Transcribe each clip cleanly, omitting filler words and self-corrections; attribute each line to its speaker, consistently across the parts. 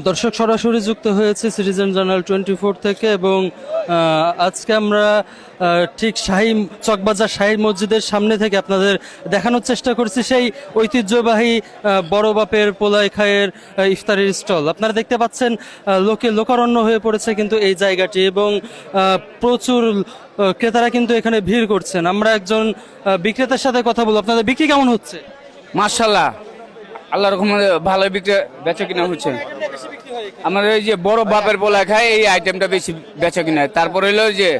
Speaker 1: দর্শক সরাসরি যুক্ত হয়েছে সিটিজেন জার্নাল 24 থেকে এবং আজকে আমরা ঠিক চকবাজার শাহী মসজিদের সামনে থেকে আপনাদের দেখানোর চেষ্টা করছি সেই ঐতিহ্যবাহী বড় বাপের পোলাই খায়ের ইফতারের স্টল। আপনারা দেখতে পাচ্ছেন লোকারণ্য হয়ে পড়েছে কিন্তু এই জায়গাটি এবং প্রচুর ক্রেতারা কিন্তু এখানে ভিড় করছেন। আমরা একজন বিক্রেতার সাথে কথা বলবো। আপনাদের বিক্রি কেমন হচ্ছে?
Speaker 2: মাশাআল্লাহ, আল্লাহর রহমতে ভালো বেচা কিনা হচ্ছে। আমাদের এই যে বড় বাপের পোলা খায় এই আইটেমটা বেশি বেচা কিনা। তারপর হইলো যে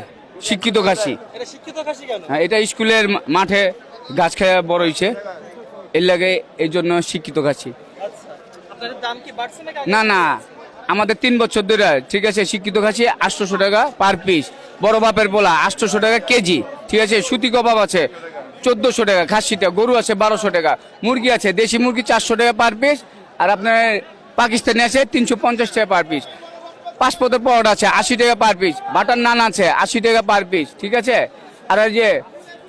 Speaker 2: শিক্ষিত খাসি, হ্যাঁ এটা স্কুলের মাঠে গাছ খায় বড় হয়েছে, এর লাগে এই জন্য শিক্ষিত খাসি। না না, আমাদের 3 বছর ধরে ঠিক আছে শিক্ষিত খাসি 800 টাকা পার পিস, বড় বাপের পোলা 800 টাকা কেজি, ঠিক আছে। সুতি কবাব আছে 1400 টাকা, খাসিটা গরু আছে 1200 টাকা, মুরগি আছে দেশি মুরগি 400 টাকা পার পিস, আর আপনার পাকিস্তানি আছে 350 টাকা পার পিস। পাঁচপথের পরোটা আছে 80 টাকা পার পিস, বাটার নান আছে 80 টাকা পার পিস, ঠিক আছে। আর এই যে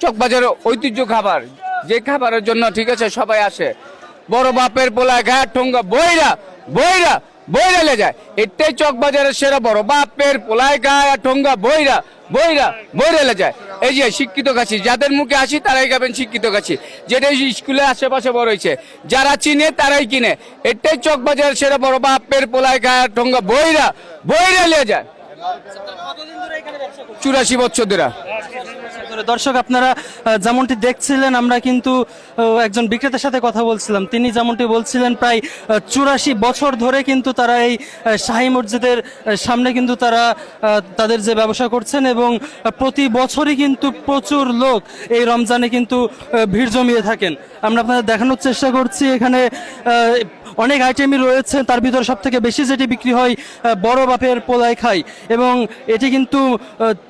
Speaker 2: চকবাজারের ঐতিহ্য খাবার, যে খাবারের জন্য ঠিক আছে সবাই আসে, বড় বাপের পোলা ঘাট ঠোঙ্গা বইরা বইরা বইরা লে যায়, এটাই চকবাজারের সেরা বড় বাপের পোলায় গায়ে ঠোঙ্গা বইরা বইরা বইরা লে যায়। এই যে শিক্ষিত খাসি, যাদের মুখে আসি তারাই খাবেন শিক্ষিত খাসি, যেটা স্কুলে আশেপাশে বড় হয়েছে, যারা চিনে তারাই কিনে। এটাই চকবাজারের সেরা বড় বাপের পোলায় গায়ে ঠোঙ্গা বইরা বইরা লে যায়। 84 বছর ধরে।
Speaker 1: দর্শক আপনারা যেমনটি দেখছিলেন, আমরা কিন্তু একজন বিক্রেতার সাথে কথা বলছিলাম, তিনি যেমনটি বলছিলেন প্রায় 84 বছর ধরে কিন্তু তারা এই শাহী মসজিদের সামনে কিন্তু তারা তাদের যে ব্যবসা করছেন এবং প্রতি বছরই কিন্তু প্রচুর লোক এই রমজানে কিন্তু ভিড় জমিয়ে থাকেন। আমরা আপনাদের দেখানোর চেষ্টা করছি, এখানে অনেক আইটেমই রয়েছে, তার ভিতরে সব থেকে বেশি যেটি বিক্রি হয় বড় বাপের পোলাই খাই, এবং এটি কিন্তু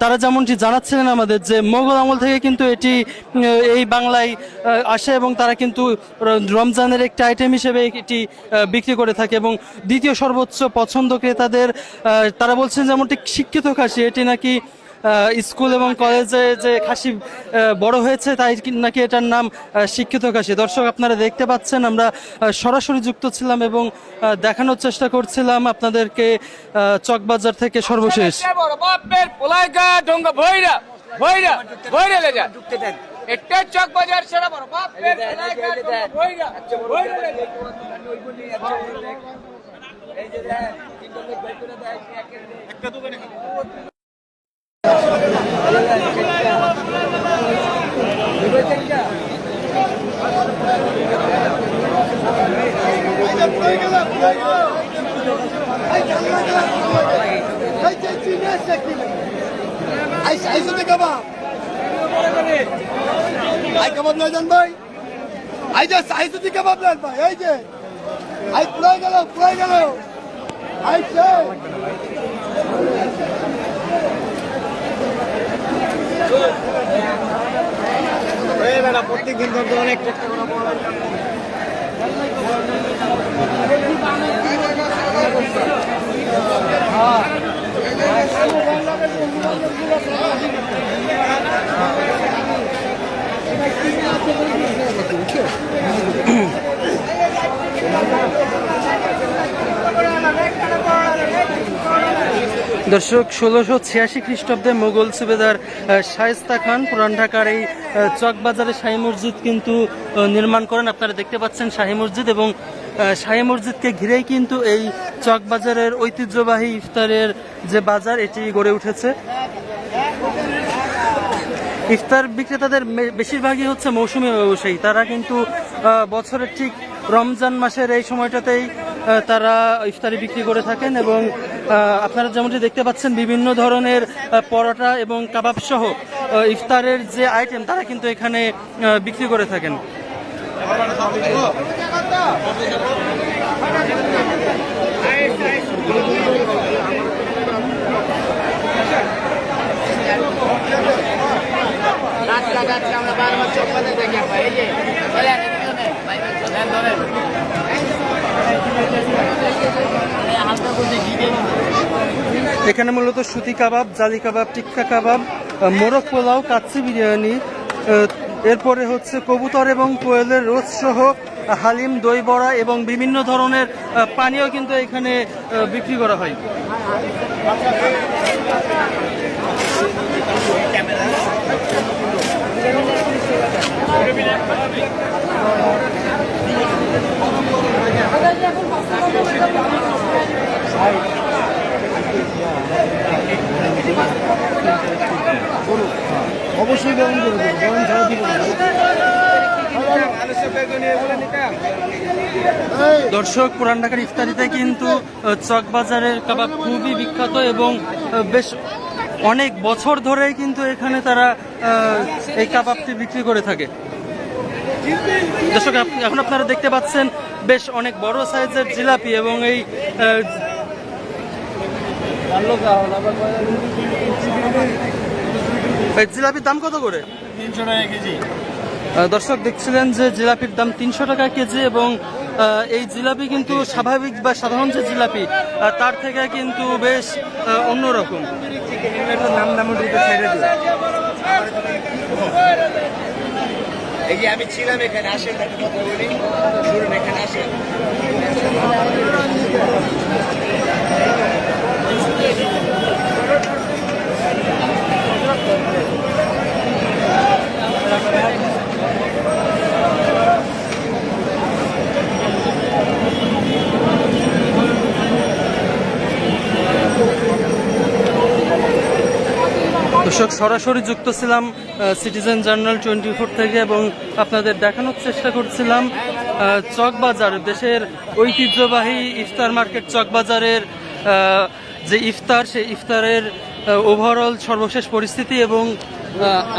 Speaker 1: তারা যেমনটি জানাচ্ছিলেন আমাদের যে মোগল আমল থেকে কিন্তু এটি এই বাংলায় আসে এবং তারা কিন্তু রমজানের একটি আইটেম হিসেবে এটি বিক্রি করে থাকে এবং দ্বিতীয় সর্বোচ্চ পছন্দ ক্রেতাদের। তারা বলছেন যেমনটি শিক্ষিত খাসি, এটি নাকি স্কুল এবং কলেজে যে খাসি বড় হয়েছে তাই নাকি এটার নাম শিক্ষিত খাসি। দর্শক আপনারা দেখতে পাচ্ছেন আমরা সরাসরি যুক্ত ছিলাম এবং দেখানোর চেষ্টা করছিলাম আপনাদেরকে চকবাজার থেকে সর্বশেষ।
Speaker 2: এটা চকবাজার সেরা বড় বাপের প্রত্যেকদিন অনেক
Speaker 1: দর্শক 1686 খ্রিস্টাব্দে মোগল সুবেদার শায়েস্তা খান পুরান ঢাকার এই চকবাজারে শাহী মসজিদ কিন্তু নির্মাণ করেন। আপনারা দেখতে পাচ্ছেন শাহী মসজিদ এবং শাহী মসজিদকে ঘিরেই কিন্তু এই চকবাজারের ঐতিহ্যবাহী ইফতারের যে বাজার এটি গড়ে উঠেছে। ইফতার বিক্রেতাদের বেশিরভাগই হচ্ছে মৌসুমী ব্যবসায়ী। তারা কিন্তু বছরের ঠিক রমজান মাসের এই সময়টাতেই তারা ইফতারি বিক্রি করে থাকেন এবং আপনারা যেমনটি দেখতে পাচ্ছেন বিভিন্ন ধরনের পরোটা এবং কাবাব সহ ইফতারের যে আইটেম তারা কিন্তু এখানে বিক্রি করে থাকেন। এখানে মূলত সুতি কাবাব, জালি কাবাব, টিক্কা কাবাব, মোরগ পোলাও, কাচ্চি বিরিয়ানি, এরপরে হচ্ছে কবুতর এবং কোয়েলের রোস্ট সহ হালিম, দই বড়া এবং বিভিন্ন ধরনের পানীয় কিন্তু এখানে বিক্রি করা হয়।
Speaker 3: অবশ্যই গ্রহণ করে দেবো, গ্রহণ ছাড়া দিব না।
Speaker 1: দর্শক, পুরান ঢাকার ইফতারিতে কিন্তু চকবাজারের কাবাব খুবই বিখ্যাত এবং বেশ অনেক বছর ধরেই কিন্তু এখানে তারা এই কাবাবটি বিক্রি করে থাকে। দর্শক, এখন আপনারা দেখতে পাচ্ছেন বেশ অনেক বড় সাইজের জিলাপি এবং এই জিলাপির দাম কত করে?
Speaker 3: 300 টাকা কেজি।
Speaker 1: দর্শক দেখছিলেন যে জিলাপির দাম 300 টাকা কেজি এবং এই জিলাপি কিন্তু স্বাভাবিক বা সাধারণ যে জিলাপি তার থেকে কিন্তু বেশ অন্যরকম।
Speaker 3: নাম দাম ছেড়ে দিই। এই যে আমি ছিলাম এখানে, আসেন একটা কথা বলি, শুনুন, এখানে আসেন।
Speaker 1: দর্শক, সরাসরি যুক্ত ছিলাম সিটিজেন জার্নাল 24 থেকে এবং আপনাদের দেখানোর চেষ্টা করছিলাম চকবাজার, দেশের ঐতিহ্যবাহী ইফতার মার্কেট চকবাজারের যে ইফতার, সেই ইফতারের ওভারঅল সর্বশেষ পরিস্থিতি এবং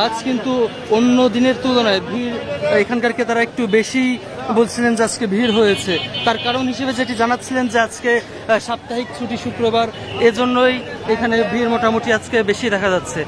Speaker 1: আজ কিন্তু অন্য দিনের তুলনায় ভিড়, এখানকার ক্রেতারা একটু বেশি বলছিলেন যে আজকে ভিড় হয়েছে। তার কারণ হিসেবে যেটি জানাচ্ছিলেন যে আজকে সাপ্তাহিক ছুটি শুক্রবার, এজন্যই এখানে ভিড় মোটামুটি আজকে বেশি দেখা যাচ্ছে।